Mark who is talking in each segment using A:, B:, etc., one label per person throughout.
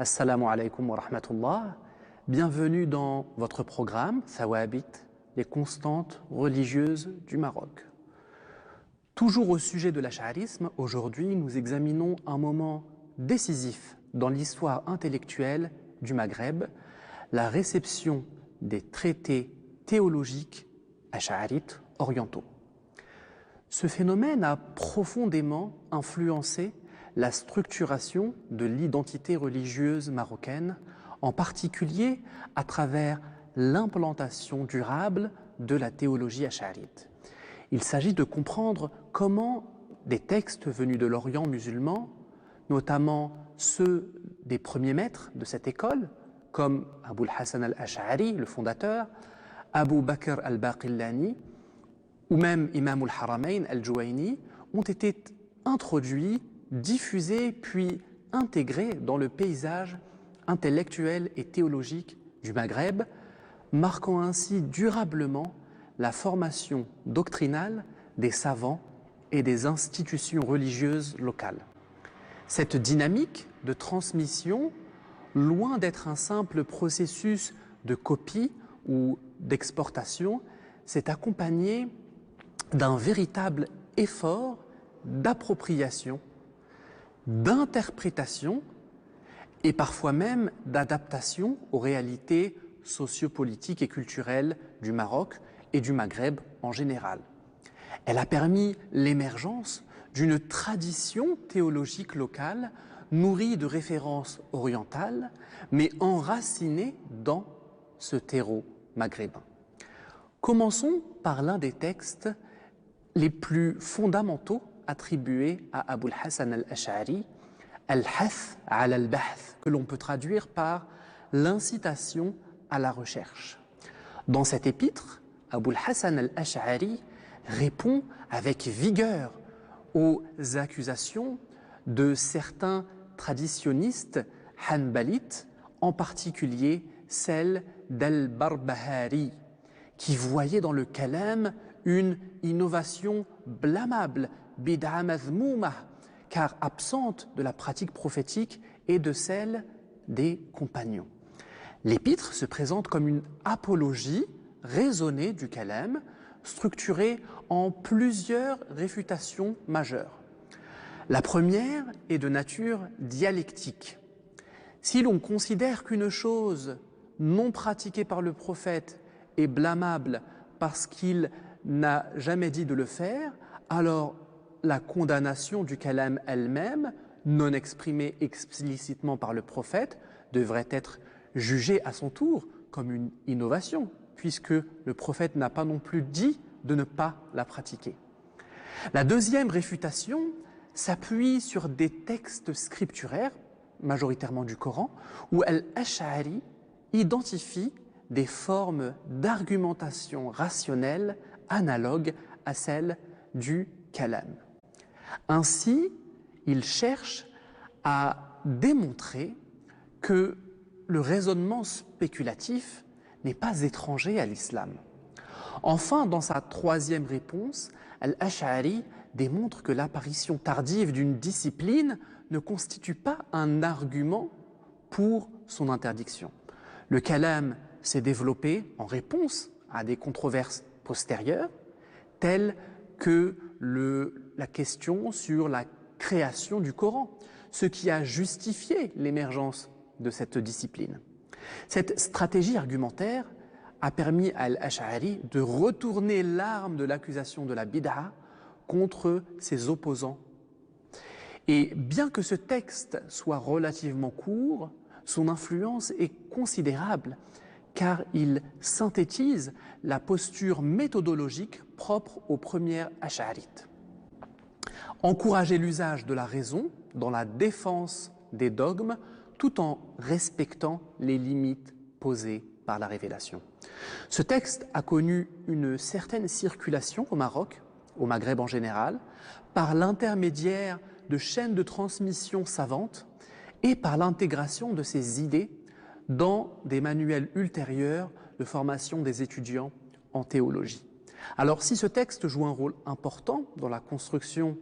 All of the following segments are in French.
A: Assalamu alaikum wa rahmatullah. Bienvenue dans votre programme Thawabit, les constantes religieuses du Maroc. Toujours au sujet de l'ash'arisme, aujourd'hui nous examinons un moment décisif dans l'histoire intellectuelle du Maghreb, la réception des traités théologiques ash'arites orientaux. Ce phénomène a profondément influencé la structuration de l'identité religieuse marocaine, en particulier à travers l'implantation durable de la théologie ash'arite. Il s'agit de comprendre comment des textes venus de l'Orient musulman, notamment ceux des premiers maîtres de cette école, comme Abul Hassan al-Ash'ari, le fondateur, Abu Bakr al-Baqillani, ou même Imam al-Haramayn al-Juwayni, ont été introduits, diffusés puis intégrés dans le paysage intellectuel et théologique du Maghreb, marquant ainsi durablement la formation doctrinale des savants et des institutions religieuses locales. Cette dynamique de transmission, loin d'être un simple processus de copie ou d'exportation, s'est accompagnée d'un véritable effort d'appropriation, d'interprétation et parfois même d'adaptation aux réalités sociopolitiques et culturelles du Maroc et du Maghreb en général. Elle a permis l'émergence d'une tradition théologique locale nourrie de références orientales, mais enracinée dans ce terreau maghrébin. Commençons par l'un des textes les plus fondamentaux attribués à Abul Hassan al-Ash'ari, Al-Hath ala al-Bahth, que l'on peut traduire par l'incitation à la recherche. Dans cet épître, Abul Hassan al-Ash'ari répond avec vigueur aux accusations de certains traditionnistes hanbalites, en particulier celle d'Al-Barbahari, qui voyait dans le kalam une innovation blâmable, bid'a mazmoumah, car absente de la pratique prophétique et de celle des compagnons. L'épître se présente comme une apologie raisonnée du kalam, structurée en plusieurs réfutations majeures. La première est de nature dialectique. Si l'on considère qu'une chose non pratiquée par le prophète est blâmable parce qu'il n'a jamais dit de le faire, alors la condamnation du kalam elle-même, non exprimée explicitement par le prophète, devrait être jugée à son tour comme une innovation, puisque le prophète n'a pas non plus dit de ne pas la pratiquer. La deuxième réfutation s'appuie sur des textes scripturaires, majoritairement du Coran, où Al-Ash'ari identifie des formes d'argumentation rationnelle analogues à celles du kalam. Ainsi, il cherche à démontrer que le raisonnement spéculatif n'est pas étranger à l'islam. Enfin, dans sa troisième réponse, Al-Ash'ari démontre que l'apparition tardive d'une discipline ne constitue pas un argument pour son interdiction. Le kalam s'est développé en réponse à des controverses postérieures, telles que la question sur la création du Coran, ce qui a justifié l'émergence de cette discipline. Cette stratégie argumentaire a permis à Al-Ash'ari de retourner l'arme de l'accusation de la bid'a contre ses opposants. Et bien que ce texte soit relativement court, son influence est considérable car il synthétise la posture méthodologique propre aux premières ash'arites. Encourager l'usage de la raison dans la défense des dogmes tout en respectant les limites posées par la révélation. Ce texte a connu une certaine circulation au Maroc, au Maghreb en général, par l'intermédiaire de chaînes de transmission savantes et par l'intégration de ces idées dans des manuels ultérieurs de formation des étudiants en théologie. Alors si ce texte joue un rôle important dans la construction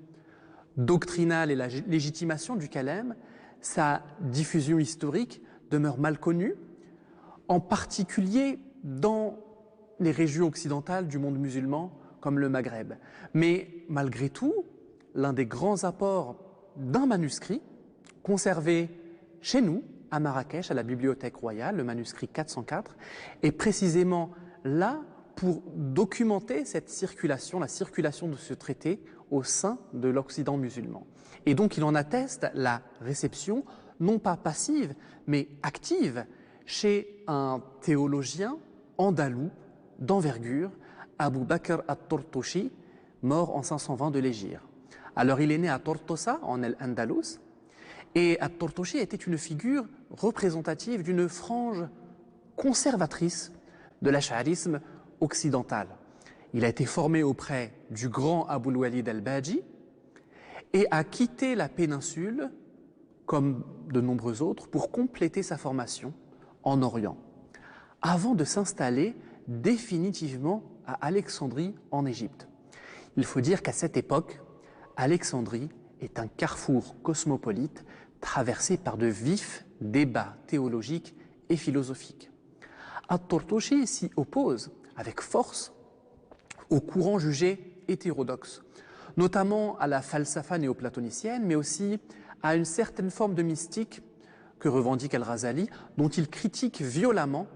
A: doctrinale et la légitimation du kalam, sa diffusion historique demeure mal connue, en particulier dans les régions occidentales du monde musulman, comme le Maghreb. Mais malgré tout, l'un des grands apports d'un manuscrit conservé chez nous, à Marrakech, à la Bibliothèque royale, le manuscrit 404, est précisément là pour documenter cette circulation, la circulation de ce traité au sein de l'Occident musulman. Et donc il en atteste la réception, non pas passive, mais active, chez un théologien andalou d'envergure, Abu Bakr at-Tortoshi, mort en 520 de l'Hégire. Alors il est né à Tortosa, en Al-Andalus, et at-Tortoshi était une figure représentative d'une frange conservatrice de l'ash'arisme occidental. Il a été formé auprès du grand Abul Walid al-Baji et a quitté la péninsule, comme de nombreux autres, pour compléter sa formation en Orient, avant de s'installer définitivement à Alexandrie en Égypte. Il faut dire qu'à cette époque, Alexandrie est un carrefour cosmopolite traversé par de vifs débats théologiques et philosophiques. At-Tortoshi s'y oppose avec force aux courants jugés hétérodoxes, notamment à la falsafa néoplatonicienne, mais aussi à une certaine forme de mystique que revendique Al-Ghazali, dont il critique violemment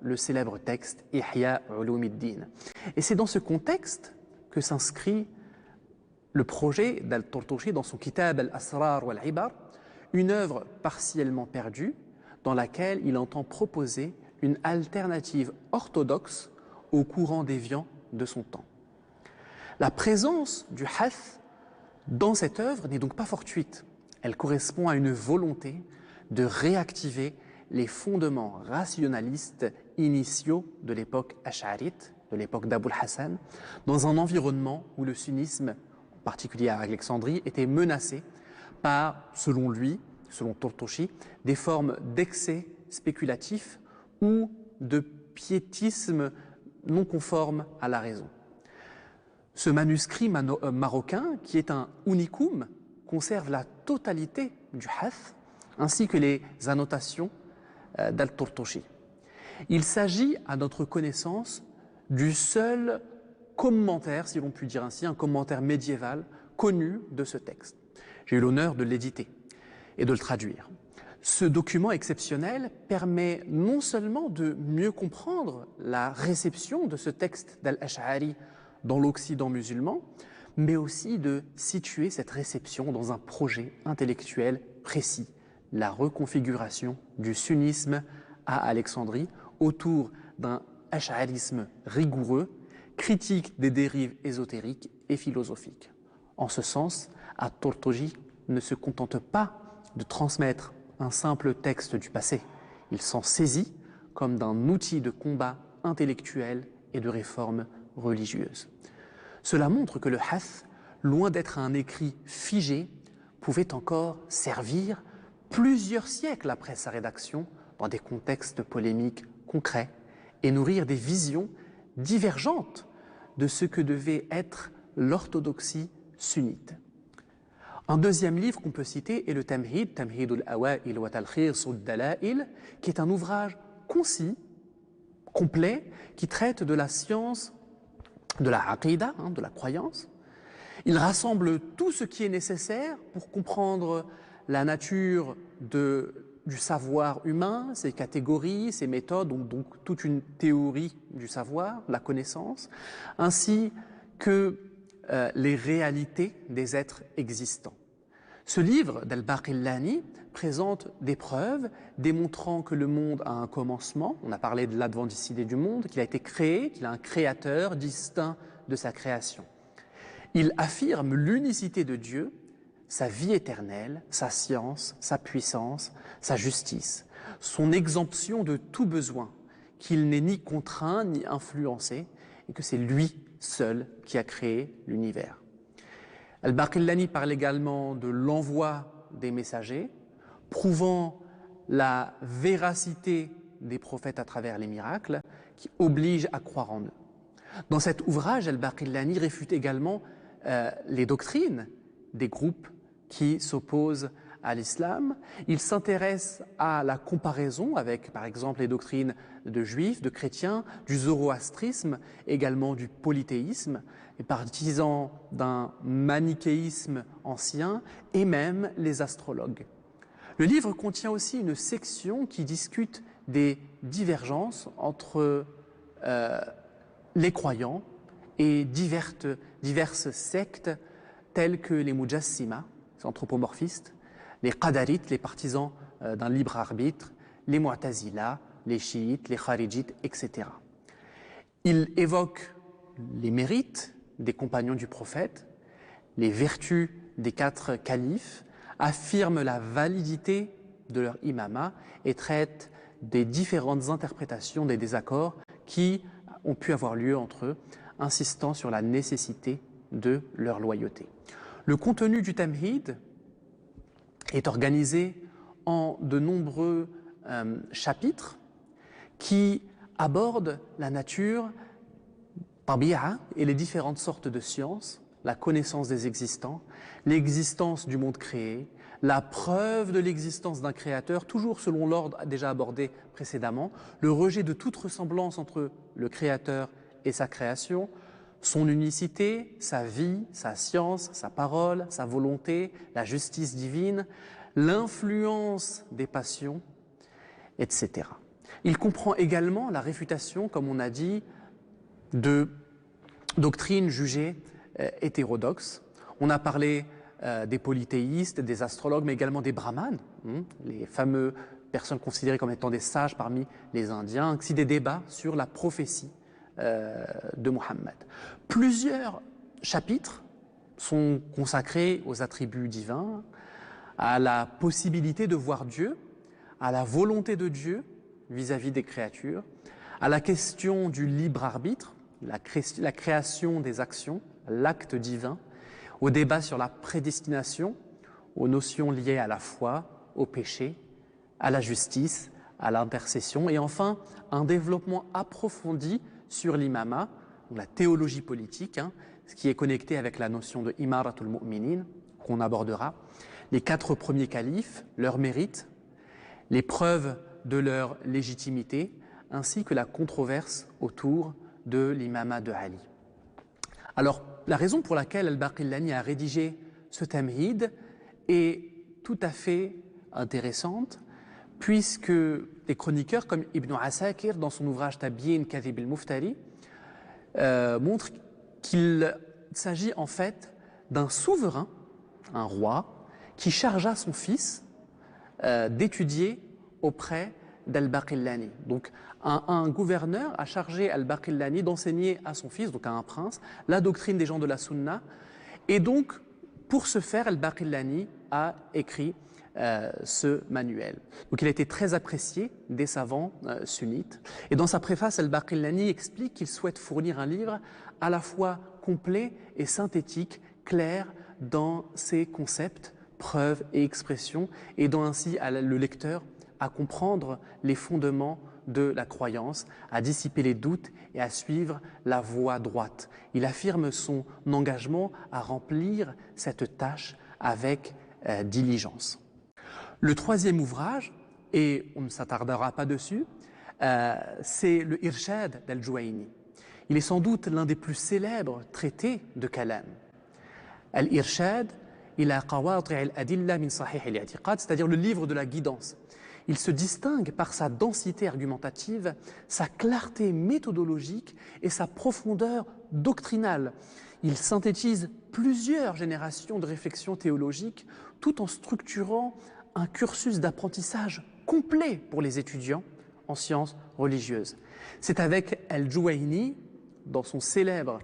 A: le célèbre texte Ihya Ulumuddin. Et c'est dans ce contexte que s'inscrit le projet d'Al-Tortoshi dans son Kitab al-Asrar wal-Ibar, une œuvre partiellement perdue dans laquelle il entend proposer une alternative orthodoxe au courant déviant de son temps. La présence du hath dans cette œuvre n'est donc pas fortuite. Elle correspond à une volonté de réactiver les fondements rationalistes initiaux de l'époque ash'arite, de l'époque d'Abul Hassan, dans un environnement où le sunnisme, en particulier à Alexandrie, était menacé par, selon lui, selon Tortoshi, des formes d'excès spéculatifs ou de piétisme non conforme à la raison. Ce manuscrit marocain, qui est un unicum, conserve la totalité du hath, ainsi que les annotations d'Al-Tortoshi. Il s'agit, à notre connaissance, du seul commentaire, si l'on peut dire ainsi, un commentaire médiéval connu de ce texte. J'ai eu l'honneur de l'éditer et de le traduire. Ce document exceptionnel permet non seulement de mieux comprendre la réception de ce texte d'Al-Ash'ari dans l'Occident musulman, mais aussi de situer cette réception dans un projet intellectuel précis, la reconfiguration du sunnisme à Alexandrie autour d'un ash'arisme rigoureux, critique des dérives ésotériques et philosophiques. En ce sens, At-Tortoshi ne se contente pas de transmettre un simple texte du passé. Il s'en saisit comme d'un outil de combat intellectuel et de réforme religieuse. Cela montre que le hath, loin d'être un écrit figé, pouvait encore servir plusieurs siècles après sa rédaction dans des contextes polémiques concrets et nourrir des visions divergentes de ce que devait être l'orthodoxie sunnite. Un deuxième livre qu'on peut citer est le Tamhid, Tamhidul Awa'il wa Talkhis ad-Dala'il, qui est un ouvrage concis, complet, qui traite de la science, de la aqidah, de la croyance. Il rassemble tout ce qui est nécessaire pour comprendre la nature du savoir humain, ses catégories, ses méthodes, donc toute une théorie du savoir, la connaissance, ainsi que les réalités des êtres existants. Ce livre d'Al-Baqillani présente des preuves démontrant que le monde a un commencement. On a parlé de l'adventicité du monde, qu'il a été créé, qu'il a un créateur distinct de sa création. Il affirme l'unicité de Dieu, sa vie éternelle, sa science, sa puissance, sa justice, son exemption de tout besoin, qu'il n'est ni contraint ni influencé et que c'est lui seul qui a créé l'univers. Al-Baqillani parle également de l'envoi des messagers, prouvant la véracité des prophètes à travers les miracles qui obligent à croire en eux. Dans cet ouvrage, Al-Baqillani réfute également les doctrines des groupes qui s'opposent à l'islam. Il s'intéresse à la comparaison avec, par exemple, les doctrines de juifs, de chrétiens, du zoroastrisme, également du polythéisme, les partisans d'un manichéisme ancien et même les astrologues. Le livre contient aussi une section qui discute des divergences entre les croyants et diverses sectes telles que les Mujassima, les anthropomorphistes, les Qadarites, les partisans d'un libre arbitre, les Mu'tazila, les chiites, les kharijites, etc. Il évoque les mérites des compagnons du prophète, les vertus des 4 califes, affirme la validité de leur imama et traite des différentes interprétations des désaccords qui ont pu avoir lieu entre eux, insistant sur la nécessité de leur loyauté. Le contenu du Tamhid est organisé en de nombreux chapitres qui abordent la nature, tabi'a, et les différentes sortes de sciences, la connaissance des existants, l'existence du monde créé, la preuve de l'existence d'un créateur, toujours selon l'ordre déjà abordé précédemment, le rejet de toute ressemblance entre le créateur et sa création, son unicité, sa vie, sa science, sa parole, sa volonté, la justice divine, l'influence des passions, etc. Il comprend également la réfutation, comme on a dit, de doctrines jugées hétérodoxes. On a parlé des polythéistes, des astrologues, mais également des brahmanes, les fameux personnes considérées comme étant des sages parmi les Indiens, ainsi des débats sur la prophétie de Muhammad. Plusieurs chapitres sont consacrés aux attributs divins, à la possibilité de voir Dieu, à la volonté de Dieu vis-à-vis des créatures, à la question du libre arbitre, la création des actions, l'acte divin, au débat sur la prédestination, aux notions liées à la foi, au péché, à la justice, à l'intercession, et enfin un développement approfondi sur l'imama, la théologie politique, ce qui est connecté avec la notion de imaratul mu'minin, qu'on abordera, les 4 premiers califes, leurs mérites, les preuves de leur légitimité, ainsi que la controverse autour de l'imama de Ali. Alors, la raison pour laquelle Al-Baqillani a rédigé ce tamhid est tout à fait intéressante, puisque des chroniqueurs comme Ibn Asakir, dans son ouvrage Tabyin Kadhib al-Muftari, montrent qu'il s'agit en fait d'un souverain, un roi, qui chargea son fils d'étudier auprès d'Al-Baqillani. Donc un gouverneur a chargé Al-Baqillani d'enseigner à son fils, donc à un prince, la doctrine des gens de la Sunna. Et donc, pour ce faire, Al-Baqillani a écrit ce manuel. Donc il a été très apprécié des savants sunnites. Et dans sa préface, Al-Baqillani explique qu'il souhaite fournir un livre à la fois complet et synthétique, clair dans ses concepts, preuves et expressions, aidant ainsi le lecteur à comprendre les fondements de la croyance, à dissiper les doutes et à suivre la voie droite. Il affirme son engagement à remplir cette tâche avec diligence. Le 3e ouvrage, et on ne s'attardera pas dessus, c'est le Irshad d'Al-Juwayni. Il est sans doute l'un des plus célèbres traités de Kalam. Al-Irshad ila qawati' al-adilla min sahih al-i'tiqad, c'est-à-dire le livre de la guidance. Il se distingue par sa densité argumentative, sa clarté méthodologique et sa profondeur doctrinale. Il synthétise plusieurs générations de réflexions théologiques tout en structurant un cursus d'apprentissage complet pour les étudiants en sciences religieuses. C'est avec Al-Juwayni, dans son célèbre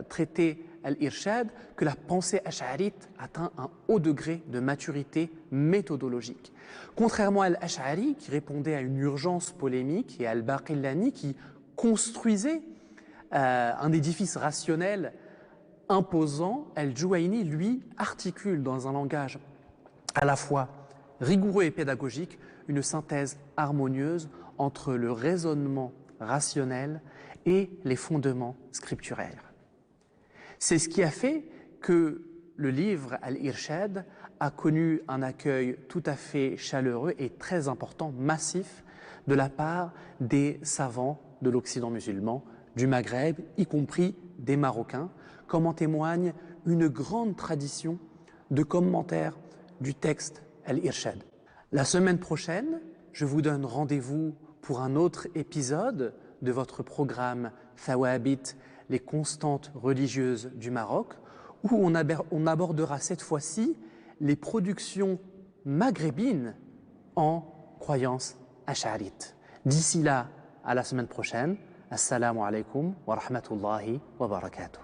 A: traité Al-Irshad, que la pensée ash'arite atteint un haut degré de maturité méthodologique. Contrairement à Al-Ash'ari, qui répondait à une urgence polémique, et à Al-Baqillani, qui construisait un édifice rationnel imposant, Al-Juwayni, lui, articule dans un langage à la fois rigoureux et pédagogique une synthèse harmonieuse entre le raisonnement rationnel et les fondements scripturaires. C'est ce qui a fait que le livre Al-Irshad a connu un accueil tout à fait chaleureux et très important, massif, de la part des savants de l'Occident musulman, du Maghreb, y compris des Marocains, comme en témoigne une grande tradition de commentaires du texte Al-Irshad. La semaine prochaine, je vous donne rendez-vous pour un autre épisode de votre programme Thawabit, les constantes religieuses du Maroc, où on abordera cette fois-ci les productions maghrébines en croyance ash'arite. D'ici là, à la semaine prochaine. Assalamu alaikum wa rahmatullahi wa barakatuh.